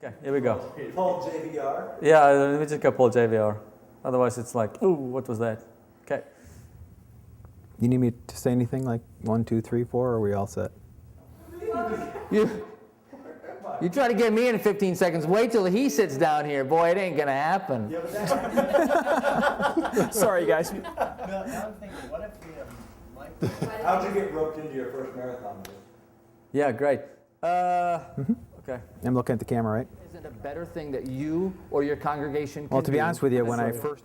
Okay, here we go. Paul JVR. Yeah, let me just go Paul JVR. Otherwise it's like, ooh, what was that? Okay. You need me to say anything like 1, 2, 3, 4, or are we all set? You try to get me in 15 seconds. Wait till he sits down here. Boy, it ain't going to happen. Yeah, but that's Sorry, guys. Now I'm thinking, what if we have Mike? how'd you get roped into your first marathon? Yeah, great. Okay. I'm looking at the camera, right? Is it a better thing that you or your congregation can Well, to be do? honest with you, when I first...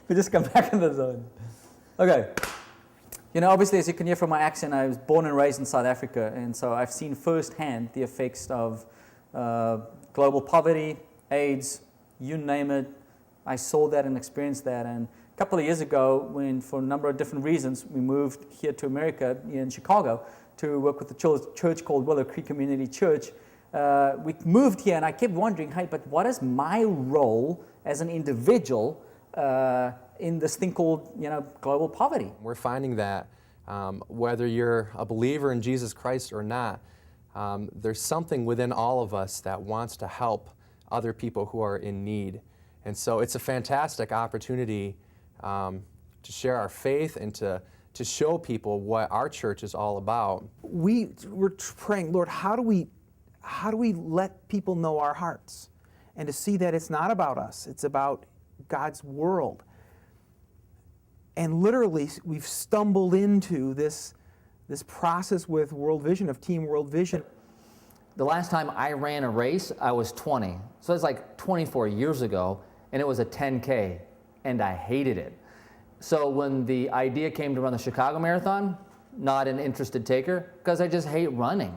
We just come back in the zone. Okay. You know, obviously, as you can hear from my accent, I was born and raised in South Africa, and so I've seen firsthand the effects of global poverty, AIDS, you name it. I saw that and experienced that. And a couple of years ago, when for a number of different reasons, we moved here to America, here in Chicago, to work with a church called Willow Creek Community Church. We moved here, and I kept wondering, hey, but what is my role as an individual in this thing called, you know, global poverty? We're finding that whether you're a believer in Jesus Christ or not, there's something within all of us that wants to help other people who are in need. And so it's a fantastic opportunity to share our faith and to show people what our church is all about. We're praying, Lord, how do we let people know our hearts? And to see that it's not about us, it's about God's world. And literally, we've stumbled into this process with World Vision, of Team World Vision. The last time I ran a race, I was 20. So it's like 24 years ago, and it was a 10K, and I hated it. So when the idea came to run the Chicago Marathon, not an interested taker, because I just hate running.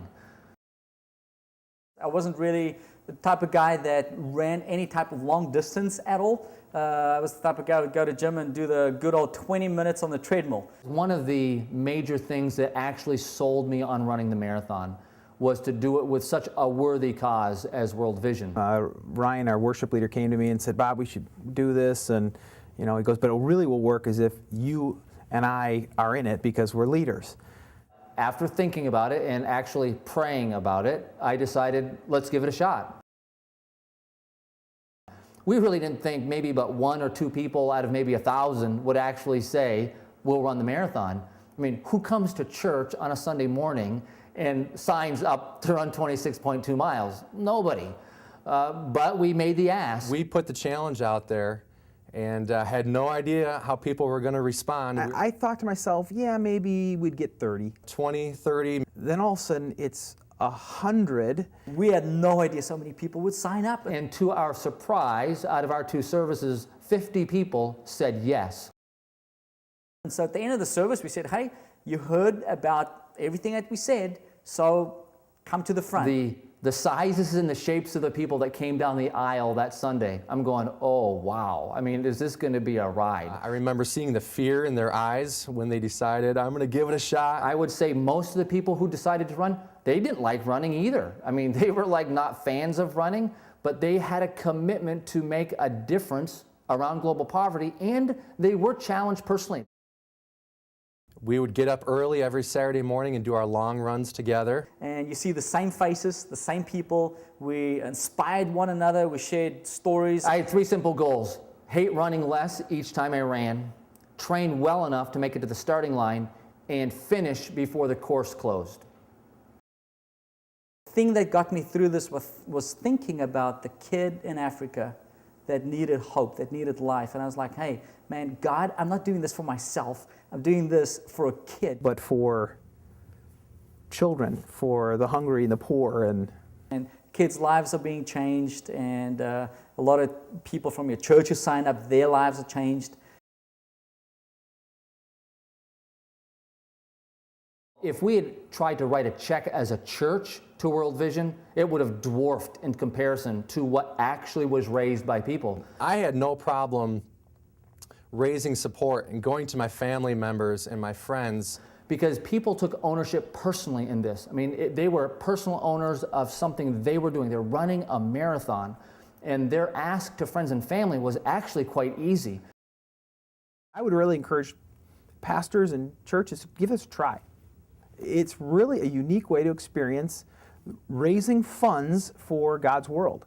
I wasn't really the type of guy that ran any type of long distance at all. I was the type of guy who would go to gym and do the good old 20 minutes on the treadmill. One of the major things that actually sold me on running the marathon was to do it with such a worthy cause as World Vision. Ryan, our worship leader, came to me and said, Bob, we should do this. And you know, he goes, but it really will work as if you and I are in it because we're leaders. After thinking about it and actually praying about it, I decided, let's give it a shot. We really didn't think maybe but 1 or 2 people out of maybe 1,000 would actually say, we'll run the marathon. I mean, who comes to church on a Sunday morning and signs up to run 26.2 miles? Nobody. But we made the ask. We put the challenge out there and had no idea how people were going to respond. I thought to myself, yeah, maybe we'd get 30. 20, 30. Then all of a sudden, it's 100. We had no idea so many people would sign up. And to our surprise, out of our 2 services, 50 people said yes. And so at the end of the service, we said, hey, you heard about everything that we said, so come to the front. The sizes and the shapes of the people that came down the aisle that Sunday, I'm going, oh, wow. I mean, is this going to be a ride? I remember seeing the fear in their eyes when they decided, I'm going to give it a shot. I would say most of the people who decided to run, they didn't like running either. I mean, they were like not fans of running, but they had a commitment to make a difference around global poverty, and they were challenged personally. We would get up early every Saturday morning and do our long runs together. And you see the same faces, the same people. We inspired one another. We shared stories. I had 3 simple goals. Hate running less each time I ran, train well enough to make it to the starting line, and finish before the course closed. The thing that got me through this was thinking about the kid in Africa that needed hope, that needed life. And I was like, hey, man, God, I'm not doing this for myself. I'm doing this for a kid. But for children, for the hungry and the poor. And kids' lives are being changed, and a lot of people from your church who signed up, their lives are changed. If we had tried to write a check as a church to World Vision, it would have dwarfed in comparison to what actually was raised by people. I had no problem raising support and going to my family members and my friends. Because people took ownership personally in this. I mean, they were personal owners of something they were doing. They're running a marathon, and their ask to friends and family was actually quite easy. I would really encourage pastors and churches to give this a try. It's really a unique way to experience raising funds for God's world.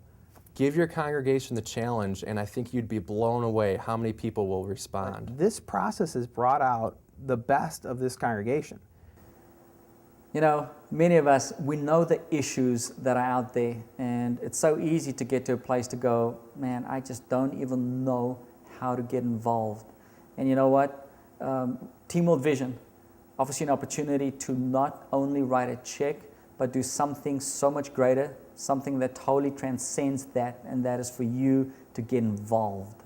Give your congregation the challenge, and I think you'd be blown away how many people will respond. This process has brought out the best of this congregation. You know, many of us, we know the issues that are out there, and it's so easy to get to a place to go, man, I just don't even know how to get involved. And you know what? Team World Vision offers you an opportunity to not only write a check, but do something so much greater, something that totally transcends that, and that is for you to get involved.